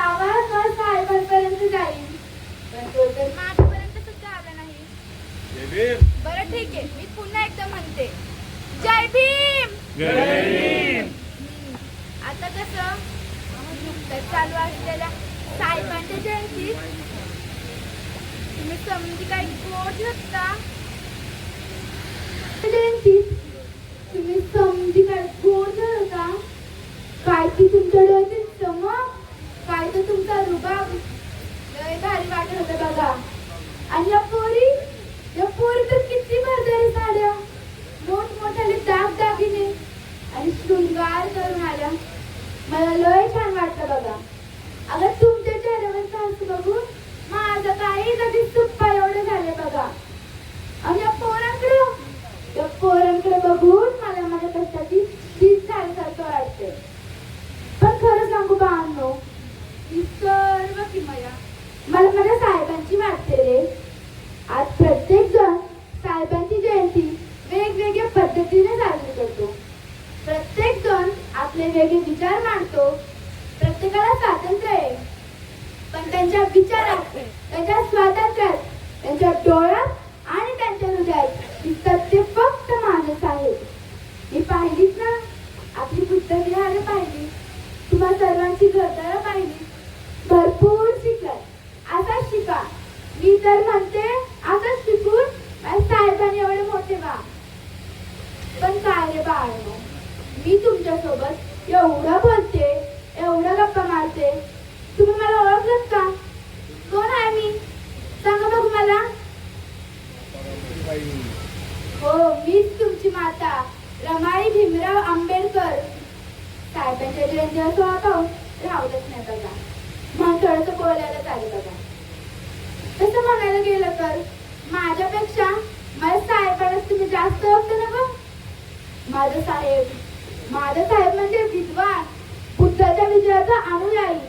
आवाज साहेबांपर्यंत जाईल, पण तो तर माझ्यापर्यंत सुद्धा आला नाही. बरं ठीक आहे, मी पुन्हा एकदा म्हणते, जय भीम. जय भीम. आता कसं नुकतंच चालू असलेल्या साहेबांच्या जयंतीत तुम्ही समजी काही गोड शकता. जयंतीत तुम्ही समजी काय गोड होता, काय ती तुमच्या डोळ्यातील चमक, काय तर तुमचा रुबाब लय भारी वाटत होतं बघा. आणि या पोरी तर किती भरदारी साड्या, मोठमोठ्याने दागदागिने आणि शृंगार करून आल्या. मला लय छान वाटलं बघा. अगं तुमच्या चेहऱ्यावरचं हसू बघून माझं काही कधी सुप्पा एवढं झाले बघा. आणि या पोरांकडे बघून मला माझ्या कष्टाची चीज झाल्यासारखं वाटते. पण खरं सांगू बाळांनो, ही सर्व किमया मला माझ्या साहेबांची वाटते रे. आज प्रत्येक जण साहेबांची जयंती वेगवेगळ्या पद्धतीने साजरी करतो. प्रत्येक जण आपले वेगळे विचार मांडतो. प्रत्येकाला स्वातंत्र्य आहे, पण त्यांच्या विचारात, त्यांच्या स्वातंत्र्यात, त्यांच्या डोळ्यात आणि त्यांच्या हृदयात ही सत्य फक्त माणूस आहे. ही पाहिलीच ना, आपली बुद्धविहार पाहिली, तुम्हा सर्वांची घरदारं पाहिली. भरपूर शिकलाय, असाच शिका. मी तर म्हणते असंच शिकून साहेबांनी एवढे मोठे व्हा. पण काय रे बाळांनो, मी तुमच्या सोबत एवढं बोलते, एवढं गप्पा मारते, तुम्ही मला ओळखलत का? कोण आहे मी? सांगा बघू मला. हो, मीच तुमची माता रमाई भीमराव आंबेडकर. साहेबांच्या जयंतीला सोहळा पाहून राहूनच नाही बघा. मग थोडंसं बोलायला चालेल बघा. तसं म्हणायला गेलं तर माझ्यापेक्षा माझ्या साहेबांनाच तुम्ही जास्त ओळखता ना गं. माझा साहेब म्हणजे विद्वान, बुद्धाच्या विचाराचा अनुयायी,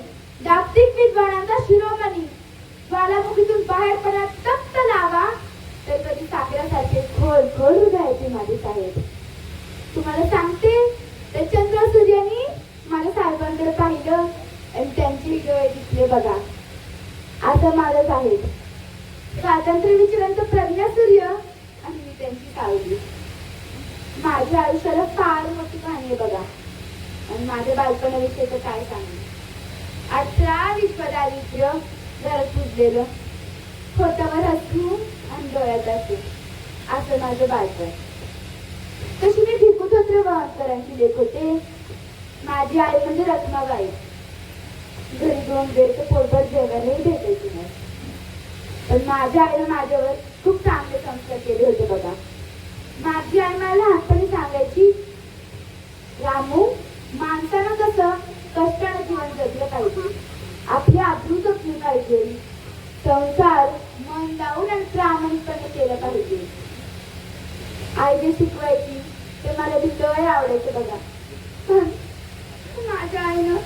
जागतिक विद्वानांचा शिरोमणी. ज्वालामुखीतून बाहेर पडण्यात तप्त लावा तर कधी सागरासारखे खोल खोल हृदयाचे माझे साहेब. तुम्हाला सांगते, त्या चंद्र सूर्यानी माझ्या साहेबांकडे पाहिलं आणि त्यांचे डोळे दिसले बघा. असं माझं साहेब स्वातंत्र्य विचारांचं प्रज्ञा सूर्य आणि मी त्यांची सावली. माझ्या आयुष्याला फार मोठी कहाणी आहे बघा. आणि माझ्या बालपणाविषयी तर काय सांगू. 18 विश्व दारिद्र्य, घरात पुजलेलं, खोटावर हसू आणि डोळ्यात असू, असं माझं बालपण. तशी मी भिकूतोत्र वाहनकरांची लेख होते. माझी आई म्हणजे रत्नाबाई. घरी 2 वेळचं पोटभर जेवायलाही भेटायची नाही. पण माझ्या आईने माझ्यावर खूप चांगले संस्कार केले होते बघा. माझी आई मला लहानपणी सांगायची, रामू, माणसानं कसं कष्टाने जीवन जगलं पाहिजे, आपली आबरू जपली पाहिजे, संसार मन लावून आणि प्रामाणिकपणे केलं पाहिजे. आई जे शिकवायची ते मला भितवय आवडायचे बघा. पण माझ्या आईनं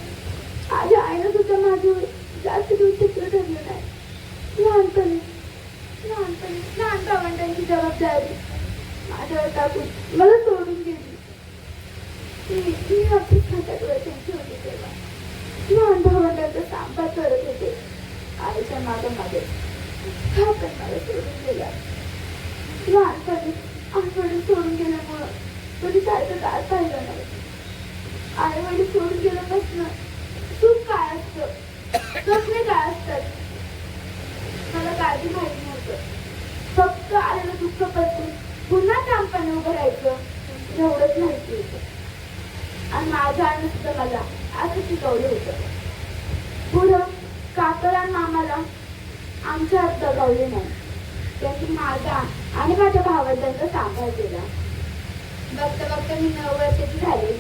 सुद्धा माझ्यावर जास्त दिवस चित्र ठरलं नाही. लहान भावंडांची जबाबदारी माझ्यावर टाकून मला सोडून गेली. मी आपली खात्यात वर्षांची होती तेव्हा लहान भावंडांचा सांभाळ करत होते. आईच्या मागे हा पण मला सोडून गेला. लहानपणी आईवडील सोडून गेल्यामुळं कधी सारखं दार पाहिलं नाही. आई वडील सोडून गेल्यापासून सुख काय असतं, स्वप्ने काय असतात मला काळजी माहिती नव्हतं. फक्त आईला दुःख पडून पुन्हा ठामपणे उभं राहायचं एवढंच माहिती होतं. आणि माझ्या आईने सुद्धा मला असं शिकवलं होतं. पुढं काकाला आणि मामाला आमच्या हात दगावले नाही. त्यांनी माझा आणि माझ्या भावंडांचा सांभाळ केला. बघता बघता मी 9 वर्षाची झाली.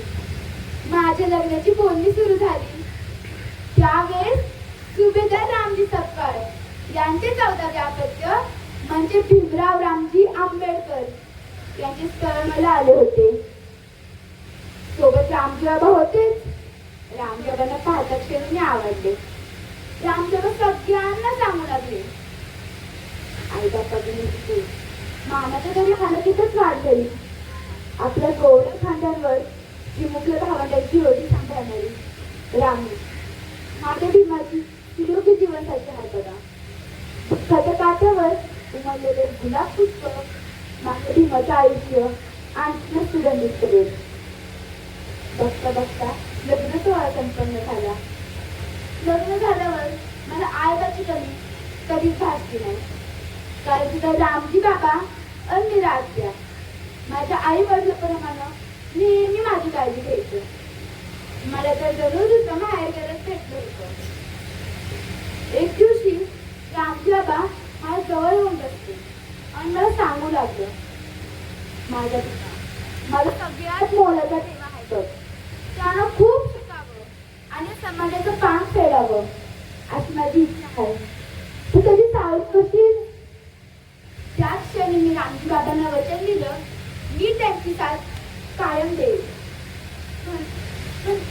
माझ्या लग्नाची बोलणी सुरू झाली. त्यावेळेस सुभेदार रामजी सपकाळ यांचे 14वे अपत्य म्हणजे भीमराव रामजी आंबेडकर यांचे स्थळ मला आले होते. सोबत रामजी बाबा होतेच. रामजी बाबांना पाहता क्षणी आवडले. रामजी बाबा सगळ्यांना सांगू लागले, आई बाप्पा मामाच्या घरी हालतीतच वाढलेली. आपल्या गौरव खांद्यांवर चिमुकल्या भावंडांची होती सांभाळणारी रामजी. माझ्या भीमाची निरोगी जीवनसारखी आहे बघा. दुःखाच्या काठ्यावर उमललेले गुलाब पुष्प माझ्या भीमाचं आयुष्य आणखीन सुगंधित करेल. बघता बघता लग्न सोहळा संपन्न झाला. लग्न झाल्यावर मला आईबाची कमी कधीच भासली नाही. कारण तिथं रामजी बाबा आणि मी राहत्या माझ्या आई वडिलांप्रमाणे नेहमी माझी काळजी घ्यायचं. मला तर दररोज होतं माहेर करत भेटलं होतं. एक दिवशी रामजी बाबा माझ्या जवळ येऊन बसले आणि मला सांगू लागलं, माझा पिता मला सगळ्यात मोलाचा देवा आहे बघ. त्यानं खूप शिकावं आणि समाजाचं पान फेडावं अशी माझी इच्छा आहे. तू कधी सावध करशील? त्याच क्षणी मी रामजी बाबांना वचन दिलं, मी त्यांची साथ कायम देईल. पण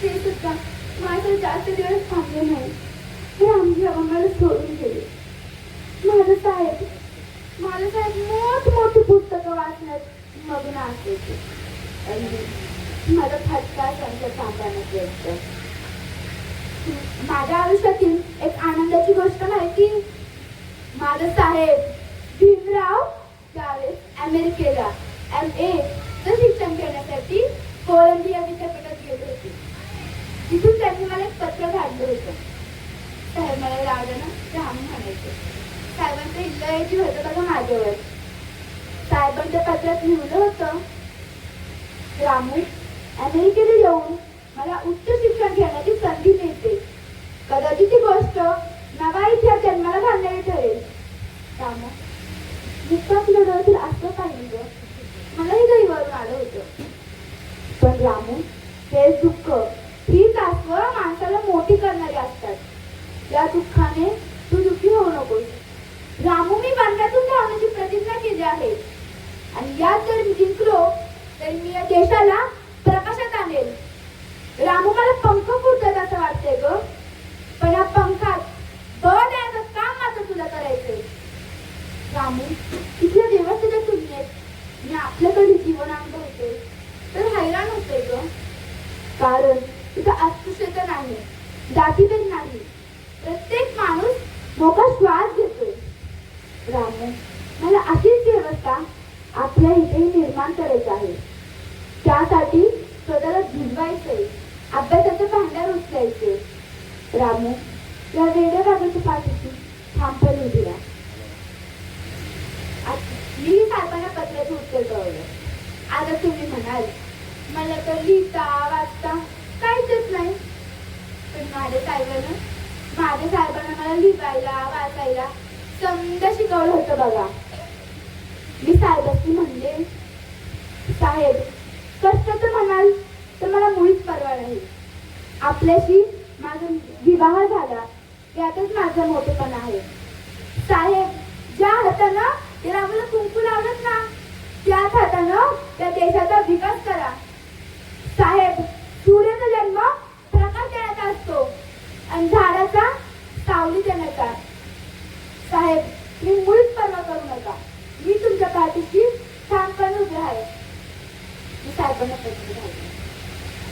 ते सुद्धा माझं जास्त दिवस थांबले नाही. रामजी बाबा मला सोडून गेले. माझं साहेब मोठी पुस्तकं वाचण्यात मग्न असायचे आणि माझा फटका त्यांच्या सापडण्यात येतं. माझ्या आयुष्यातील एक आनंदाची गोष्ट माहिती, माझा साहेब भीमराव त्यावेळेस अमेरिकेला MA शिक्षण घेण्यासाठी कोलंबिया विद्यापीठात गेले होते. तिथून त्यांनी मला एक पत्र काढलं होतं. साहेब मला लावलं राम म्हणायचं. साहेबांचं लय जीव होतं बघा माझ्यावर. साहेबांच्या पत्रात लिहिलं होतं, रामू अमेरिकेला येऊन मला उच्च शिक्षण घेण्याची संधी मिळते. कदाचित ती गोष्ट नवा इतिहास जन्माला घालणारी ठरेल. रामू नुकताच लढवतील असं पाहिलं मलाही दैवावरून आलं होतं. पण रामू हे दुःख हीच आसवं माणसाला मोठी करणारी असतात. या दुःखाने तू दुःखी होऊ नकोस. रामू मी बंडातून धावण्याची प्रतिज्ञा केली आहे आणि यात जर मी जिंकलो तर मी या देशाला प्रकाशात आणेल. रामू मला पंख फुटतात असं वाटतंय ग, पण या पंखात बळ द्यायचं काम मात्र तुला करायचंय. रामू तिथल्या देवस्थाच्या तुलनेत मी आपल्याकडे जीवन अनुभवते तर हैराण होते ग. कारण तिथं अस्पृश्यता नाही, जातीभेद नाही, प्रत्येक माणूस मोठा श्वास घेतोय. रामू मला अशीच व्यवस्था आपल्या इथेही निर्माण करायची आहे. त्यासाठी स्वतःला झिजवायचंय, अभ्यासाचं भांडार उचलायचे. रामू या वेगळ्या बाबाच्या पाठीशी ठामपणे उभी राहा. मी साहेबांना पत्राचं उत्तर कळवलं. आता तुम्ही म्हणाल मला तर लिहिता वाचता काहीच नाही. पण माझ्या साहेबांना मला लिहायला वाचायला समजा शिकवलं होतं बघा. मी साहेबांनी म्हणले, साहेब कष्टाचं म्हणाल तर मला मुळीच परवा नाही. आपल्याशी माझा विवाह झाला यातच माझा मोठेपणा आहे. साहेब ज्या हातानं ते रामाला कुंकू लावलं ना त्याच हातानं त्या देशाचा विकास करा. साहेब सूर्याचा जन्म प्रकाश देण्याचा असतो आणि झाडाचा सावली देण्याचा. साहेब मी मुळीच परवा करू नका. मी तुमच्या पाठीशी ठामपणे उभे आहे. मी साहेबांना पत्र घालते.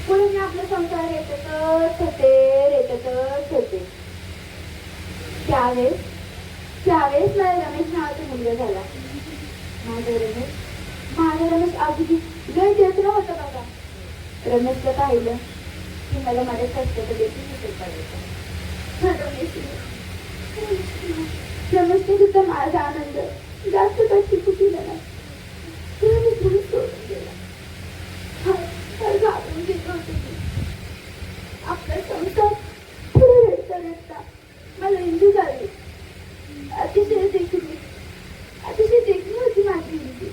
पुढे मी आपला संसार रेटतच होते. त्यावेळेस मला रमेश नावाचा मुलगा झाला. माझा रमेश अगदी लय देत होता बघा. रमेशला पाहिलं की मला माझ्या कष्टाचं देखील विसर पडायचा. रमेशने सुद्धा माझा आनंद जास्त कष्ट चुकला नाही. मी पुढे सोडून गेला. घाबरून गेले होते की आपला संसार पुढे रेटता मला इंदू झाली. अतिशय देखणी होती माझी इंदू.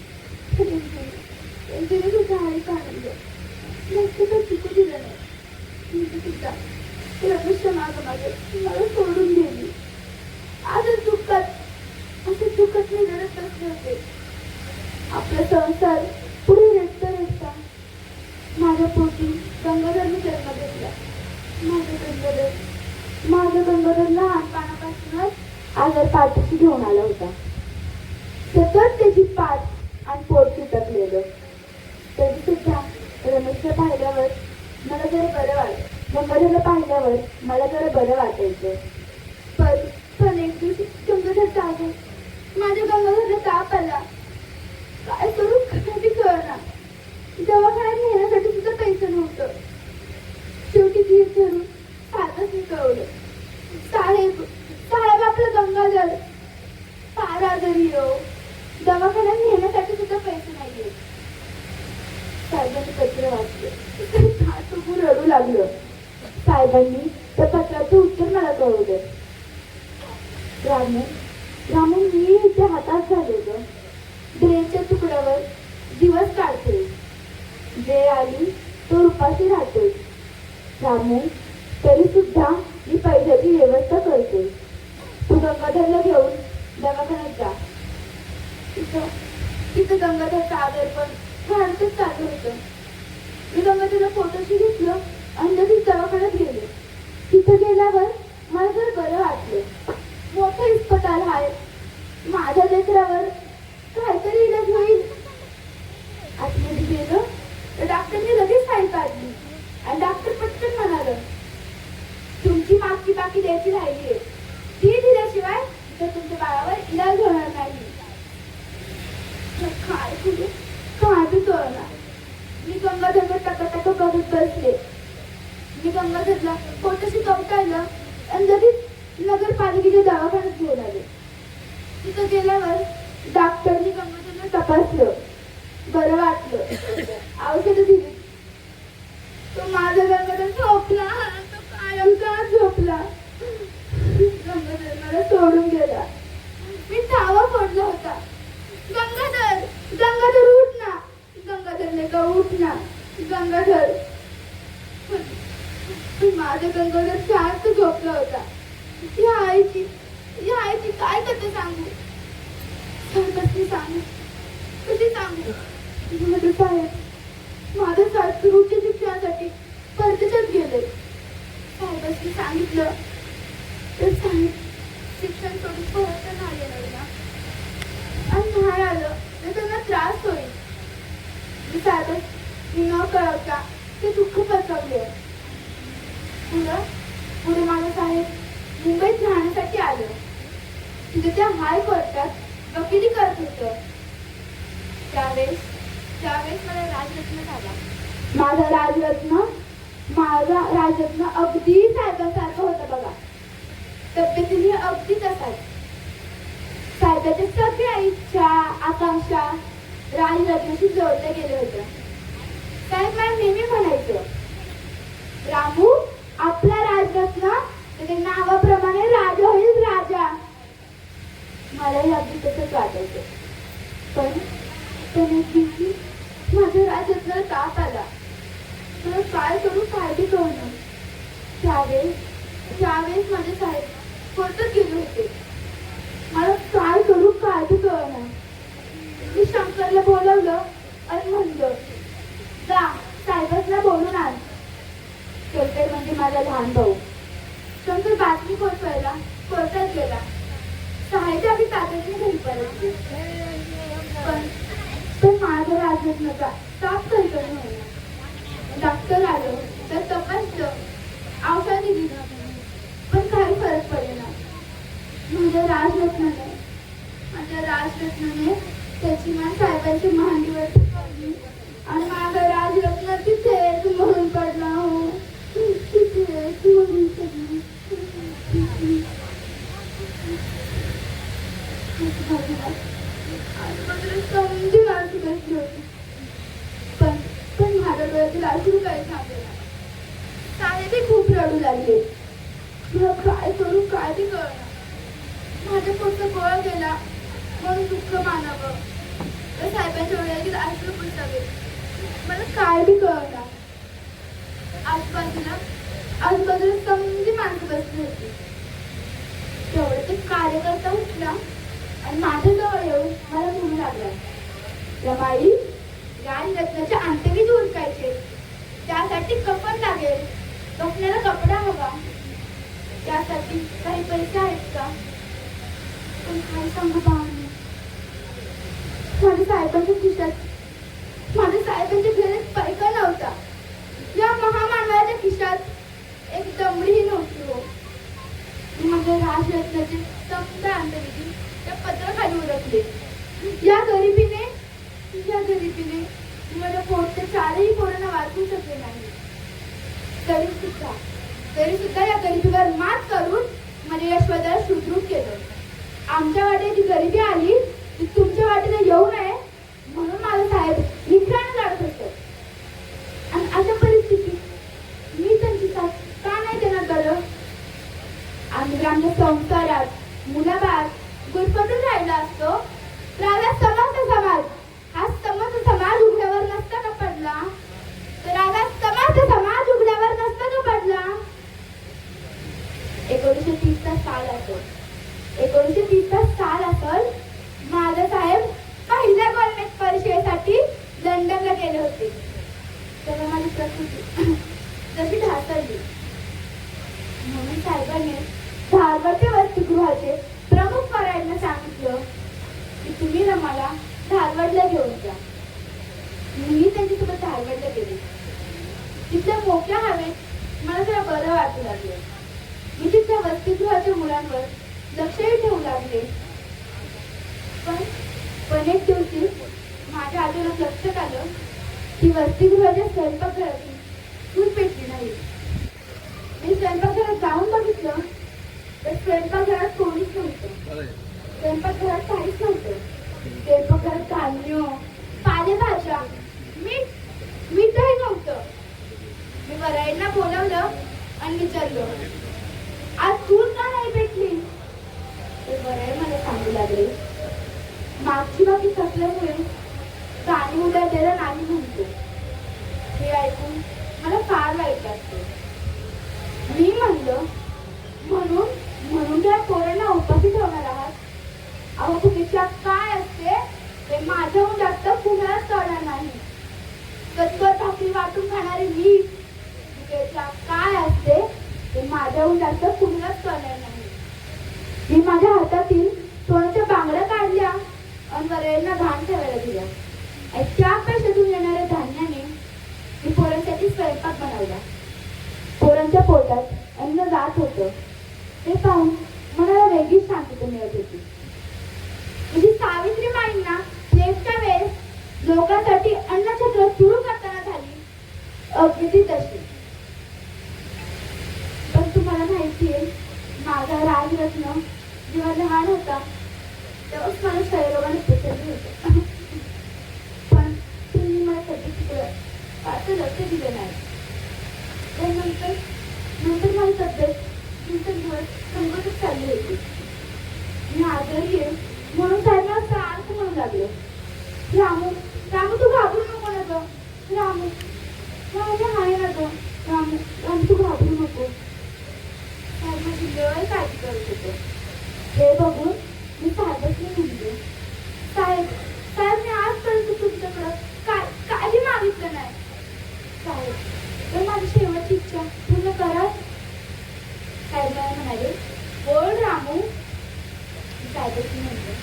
इंदूने सुद्धा आईचा आनंद जास्त काही चुकू दिला नाही. इंदू सुद्धा रमेशच्या मागं मला सोडून गेली. असं दुःखात मी रडत बसले होते. आपला संसार पुढे रेटता माझ्या पोटी गंगाधरने जन्म घेतला. माझा गंगाधर लहानपणापासूनच आजार पाठीशी घेऊन आला होता. सतत त्याची पाठ आणि पोट चिटकलेलं. तरी सुद्धा रमेशला पाहिल्यावर मला जरा बरं वाटत. गंगाधरला पाहिल्यावर मला जरा बरं वाटत. होतं. पण एक दिवशी गंगाधर आले. माझ्या गंगाधरला ताप आला. काय करू काही कळना. दवाखान्यात नेण्यासाठी सुद्धा पैसे नव्हतं. शेवटी धीर धरून साधच मी कळवलं, साहेब साहेब आपलं गंगाधर फार आजारी हो. दवाखान्यात नेण्यासाठी सुद्धा पैसे नाहीये. साहेबांनी पत्र वाचलं. रडू लागलं. साहेबांनी त्या पत्राचं उत्तर मला कळवलं. रामू मी इथे हातात झालेलं ड्रेनच्या तुकड्यावर दिवस काढते. वेळ आली तो उपाशी राहतोय. रामू तरी सुद्धा मी पैशाची व्यवस्था करते. तू गंगाधरला घेऊन दवाखान्यात जा. तिथं गंगाधरचा आजार पण वाढतच चालू होतं. मी गंगाधरला फोटोशी घेतलं आणि लगेच दवाखान्यात गेले. तिथं गेल्यावर मला जर बरं वाटलं. मोठं इस्पताल आहे. माझ्या लेकरावर काहीतरी इलाज होईल. आतमध्ये गेलं तर डॉक्टरने लगेच फाईल काढली आणि डॉक्टर पटकन म्हणालं, तुमची मागची बाकी द्यायची राहिली आहे. ती दिल्याशिवाय तर तुमच्या बाळावर इलाज होणार नाही. काय तुझे काय बी कळणार. मी गंगाधरला टकाटक बघत बसले. मी गंगाधरला पोटाशी कवटायला आणि लगेच नगरपालिकेच्या दवाखान्यात घेऊन आले. तिथं गेल्यावर डॉक्टरनी गंगाधरला तपासलं. बरं वाटलं. औषधं दिली. तो माझा गंगाधर झोपला. तो कायमचा झोपला. गंगाधर मला सोडून गेला. मी धावा फोडला होता. गंगाधर गंगाधर उठ ना. गंगाधरने का उठ ना गंगाधर. माझा गंगाधर शांत झोपला होता. या आईची काय कथा सांगू. कशी सांगू कशी सांगू. साहेब माझं सासू उच्च शिक्षणासाठी परदेशात गेले. साहेबांनी सांगितलं तर साहेब शिक्षण सोडून परत नाही येणार ना. आणि नाही आलं तर त्यांना त्रास होईल. मी साहेबांनी न कळवता ते दुःख पचवले. पुढे माझं साहेब मुंबईत राहण्यासाठी आलं. तिथे त्या हायकोर्टात वकिली करत होतं. त्यावेळेस मला राजरत्न झाला. माझा राजरत्न अगदी साहेबांसारखं होतं बघा. तब्येतीने अगदी तसाच. साहेबाच्या सगळ्या इच्छा आकांक्षा राजरत्नाशी जोडल्या गेल्या होत्या. साहेब मला नेहमी म्हणायचं, रामू आपला राजरत्न त्याच्या नावाप्रमाणे राजा होईल राजा. मलाही अगदी तसंच वाटायचं. पण एक दिवशी माझ्या राजरत्नाला ताप आला. मला काय करू काय बी कळणार. त्यावेळेस माझे साहेब कोर्टात गेले होते. मला काय करू काय बी कळणार. मी शंकरला बोलवलं आणि म्हणलं, जा साहेबांना बोलून आण. शंकर म्हणजे माझा लहान भाऊ. शंकर बातमी पोचवायला कोर्टात गेला. साहेब आम्ही तातडीने घरी परतले. पण माझा राजरत्नाचा ताप कळकळ होईल. डॉक्टर आलं तर तपासलं, औषध दिली, पण काही फरक पडेना. माझ्या राजरत्नाने त्याची मान साहेबांच्या मांडीवर ठेवली आणि माझा राजरत्न तिथेच मरून पडला. हो तिथेच मरून पडला. आजूबाजूला समधी माणसं बसली होती. पण माझ्या डोळ्यातील अश्रू काही थांबेना. साहेबही खूप रडू लागले. मला काय करू काय बी कळना. माझ्या पोटचा गोळा गेला म्हणून दुःख मानावं तर साहेबांच्या डोळ्यातील अश्रू पुसावे. मला काय बी कळना. आजूबाजूला समधी माणसं बसली होती. तेवढं ते कार्यकर्ता उठला आणि माझ्या जवळ येऊन मला म्हणू लागला, रमाई राजरत्नाच्या अंत्यविधी उरकायचे. त्यासाठी कफन लागेल. कफनाला कपडा हवा. त्यासाठी काही पैसे आहेत का. पण काय सांगू पाहुणे, माझ्या साहेबांच्या घरात पैका नव्हता. या महामानवाच्या खिशात एक दमडीही नव्हती. हो मी माझ्या राजरत्नाचे समजा अंतविधी त्या पत्राखाली उरकले. या गरिबीने माझ्या पोटच्या चारही पोरांना वाचवू शकले नाही. तरी सुद्धा या गरिबीवर मात करून माझ्या यशवंताला सुदृढ केलं. आमच्या वाटेची गरिबी आली ती तुमच्या वाटेला येऊ नये म्हणून माझा साहेब निकराने लढत असतो. आणि अशा परिस्थितीत मी त्यांची साथ का नाही देणार बरं? आम्ही आमच्या संसारात मुलाबाद गुरफटून राहिला असतो तर आला समाज हा समाज उघड्यावर नसता का पडला? तर आला समाज उघड्यावर नसता का पडला? 1930चा साल असेल. माझा साहेब पहिल्या गव्हर्नमेंट परीक्षेसाठी लंडनला गेले होते. तेव्हा माझी प्रकृती जशी ढासळली म्हणून साहेबांनी धारवाडच्या वसतिगृहाचे प्रमुख करायला सांगितलं की तुम्ही रमाला धारवाडला घेऊन जा. मी त्यांच्यासोबत धारवाडला गेले. तिथल्या मोक्या हवेत मला जरा बरं वाटू लागले. मी तिथल्या वसतिगृहाच्या मुलांवर लक्षही ठेवू लागले. पण एक दिवशी माझ्या अचानक लक्षात आलं की वसतिगृहाच्या स्वयंपाकघरातून चूल पेटली नाही. मी स्वयंपाकघरात जाऊन बघितलं तर स्वयंपाकघरात कोणीच नव्हतं. स्वयंपाकघरात काहीच नव्हतं. स्वयंपाकघरात धान्य, पालेभाज्या, मीठही नव्हतं. मी वराईंना बोलावलं आणि विचारलं, आज चूल का नाही पेटली? तर वराई मला सांगू लागले, मागची बाकी थकल्यामुळे गाणी उद्या द्यायला नाही म्हणतो. हे ऐकून मला फार वाईट वाटतं. मी म्हणलं, म्हणून त्या पोरांना उपाशी ठेवणार आहात? अहो भुकेच्या काय असते ते माझ्याहून जास्त कुणालाच कळणार नाही. कचकट भाकरी वाटून खाणारी मी भुकेच्या काय असते ते माझ्याहून जास्त कुणालाच कळणार नाही. मी माझ्या हातातील सोन्याच्या बांगड्या काढल्या आणि वराईंना घाण ठेवायला दिल्या. आणि त्या पैशातून येणाऱ्या धान्याने मी पोरांसाठी स्वयंपाक बनवला. पोरांच्या पोटात अन्न जात होतं ते पाहून मनाला वेगळीच शांतता मिळत होती. म्हणजे सावित्रीबाईंना प्लेटच्या वेळेस लोकांसाठी अन्नछत्र सुरू करताना झाली अगदी तशी. पण तुम्हाला माहितीये, माझा राजरत्न जेव्हा लहान होता तेव्हाच मला क्षयरोगाने पसरले होते. पण तुम्ही मला तब्येतीकडे असं लक्ष दिलं नाही. त्यानंतर माझी तब्येत दिवसेंदिवस संकटच चालली होती. मी आजारी आहे म्हणून साहेबांना सारख म्हणू लागले, रामू तू घाबरू नको ना ग. रामू आहे ना ग. रामू तू घाबरू नको. साहेब माझी लय काळजी करत होते. हे बघून मी साहेबांनी म्हणले, साहेब मी आजपर्यंत तुमच्याकडं काही मागितलं नाही. साहेब तर माझी शेवटची इच्छा पूर्ण करा. साहेब म्हणाले, बोल रामू. साहेबांनी म्हणलं,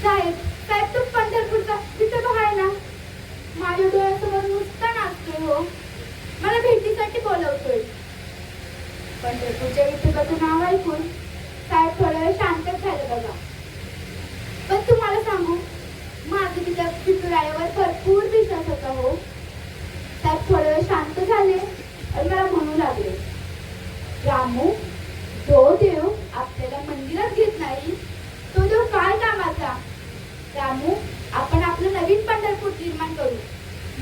साहेब तू पंढरपूरचा विठोबा आहे ना? माझ्या डोळ्यासमोर नुसता नाचतोय हो. मला भेटीसाठी बोलवतोय. पंढरपूरच्या विठोबाचं नाव ऐकून साहेब थोडा वेळ शांतच झाले बघा. पण तुम्हाला सांगू, माझं तिच्या विठुरायावर भरपूर विश्वास होता हो. साहेब थोडा वेळ शांत झाले आणि मला म्हणू लागले, रामू जो देव आपल्याला मंदिरात घेत नाही तो देव काय कामाचा? रामू आपण आपलं नवीन पंढरपूर निर्माण करू,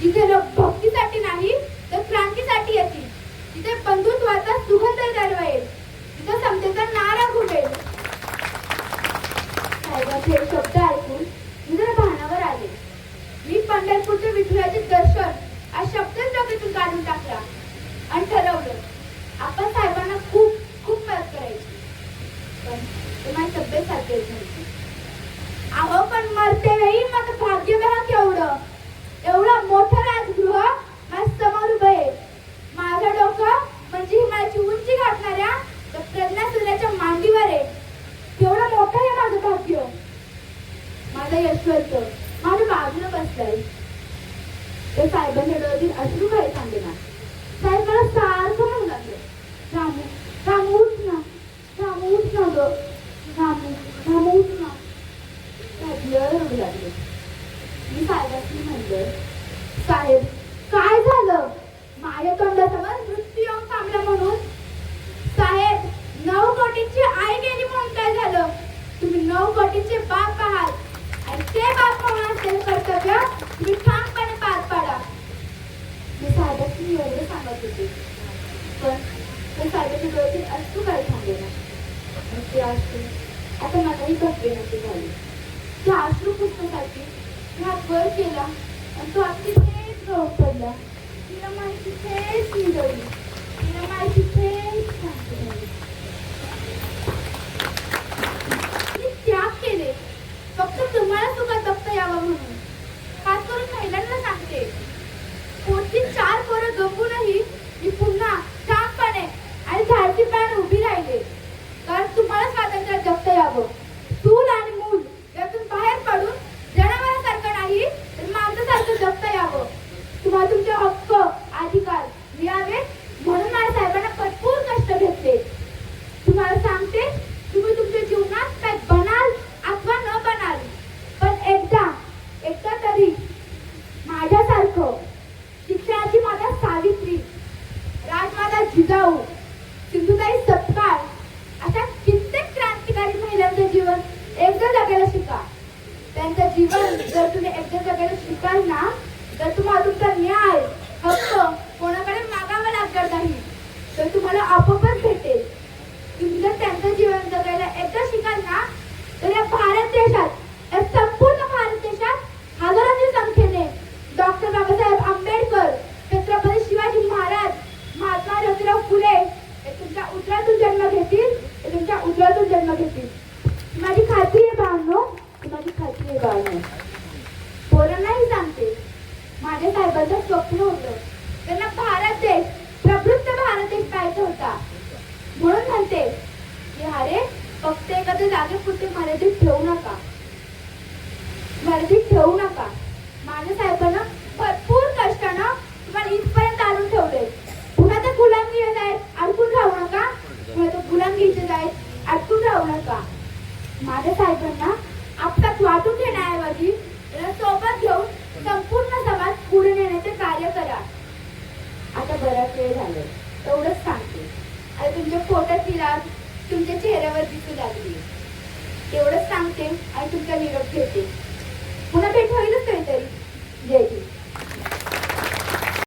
जिथे लोक भक्तीसाठी नाही तर क्रांतीसाठी येतील, जिथे बंधुत्वाचा सुगंध दरवळेल, जिथे समतेचा नारा घुमेल. साहेबांचे हे शब्द ऐकून मी जरा भानावर आले. मी पंढरपूरच्या विठुराचे दर्शन हा शब्दच डोक्यातून काढून टाकला आणि ठरवलं आपण साहेबांना खूप मदत करायची. पण ते माझी तब्येत सारखी येत नव्हती. अहो पण मरते वेळी माझं भाग्य बघा केवढं. एवढं मोठं राजगृह माझ्या समोर उभं आहे. माझं डोकं म्हणजे हिमालयाची उंची गाठणाऱ्या त्या प्रज्ञा सूर्याच्या मांडीवर आहे. केवढं मोठं आहे माझं भाग्य. माझा यशवंत माझ्या बाजूला बसलाय. ते साहेबांच्या डोळ्यातील अश्रू काही सांगेना. साहेब मला सारखं म्हणू लागले, रामू उठ ना, रामू उठ ते अश्रू आता मलाही भगवेनाची झाली. त्या अश्रू पुसण्यासाठी मी हात वर केला आणि तो अगदी थेट गळून पडला. तिला माझी थेट निजवली, तिला माझी थेट शांती झाली. मी त्याग केले फक्त तुम्हाला सुखात बघता यावं म्हणून. खास करून महिलांना सांगते, पोटची 4 पोरं गंपूनही मी पुन्हा ठामपणे आणि धाडसी पायाने उभी राहिले, कारण तुम्हाला स्वातंत्र्य जगता यावं. चूल आणि मूल यातून बाहेर पडून जनावरांसारखं नाही तर माणसासारखं जगता यावं. तुम्हाला तुमचे हक्क अधिकार मिळावे म्हणून माझ्या साहेबांना भरपूर कष्ट घेतले. तुम्हाला सांगते, तुम्ही तुमच्या जीवनात काय बनाल अथवा न बनाल, पण एकदा तरी माझ्यासारखं शिक्षणाची माता सावित्री, राजमाता जिजाऊ, सिंधुताई सपकाळ अशा कित्येक क्रांतिकारी महिलांचं जीवन एकदा जगायला शिका. त्यांचं जीवन जर तुम्ही एकदा जगायला शिकाल ना, तर तुम्हाला तुमचा न्याय हक्क कोणाकडे मागावा लागणार नाही, तर तुम्हाला आपोआपच भेटेल. तुम्ही जर त्यांचं जीवन जगायला एकदा शिकाल ना, तर या भारत देशात, या संपूर्ण भारत देशात हजारांच्या संख्येने डॉक्टर बाबासाहेब आंबेडकर, छत्रपती शिवाजी महाराज, महात्मा ज्योतिराव फुले हे तुमच्या उदरातून जन्म घेतील, हे तुमच्या उदरातून जन्म घेतील. माझी खात्री आहे भावनो, माझी खात्री आहे भावनो. पोरांनाही सांगते, माझ्या साहेबांचं स्वप्न होतं, त्यांना भारत देश, प्रबुद्ध भारत देश पाहायचा होता. म्हणून म्हणते की अरे फक्त एखाद्या जागेपुरते मर्यादित ठेवू नका, मर्यादित ठेवू नका. माझ्या साहेबांना भरपूर कष्टानं तुम्हाला इथपर्यंत आणून ठेवले. पुन्हा त्या गुलामगिरी जायत अडकून राहू नका, पुन्हा त्या गुलामगिरीचे जायत अडकून राहू नका. माझ्या साहेबांना आपल्यात वाटून घेण्याऐवजी त्याला सोबत घेऊन संपूर्ण समाज पुढे नेण्याचे कार्य करा. आता बराच वेळ झालाय, एवढंच सांगते. आता तुमच्या पोटात विलास तुमच्या चेहऱ्यावर दिसू लागली, एवढंच सांगते आणि तुमचा निरोप घेते.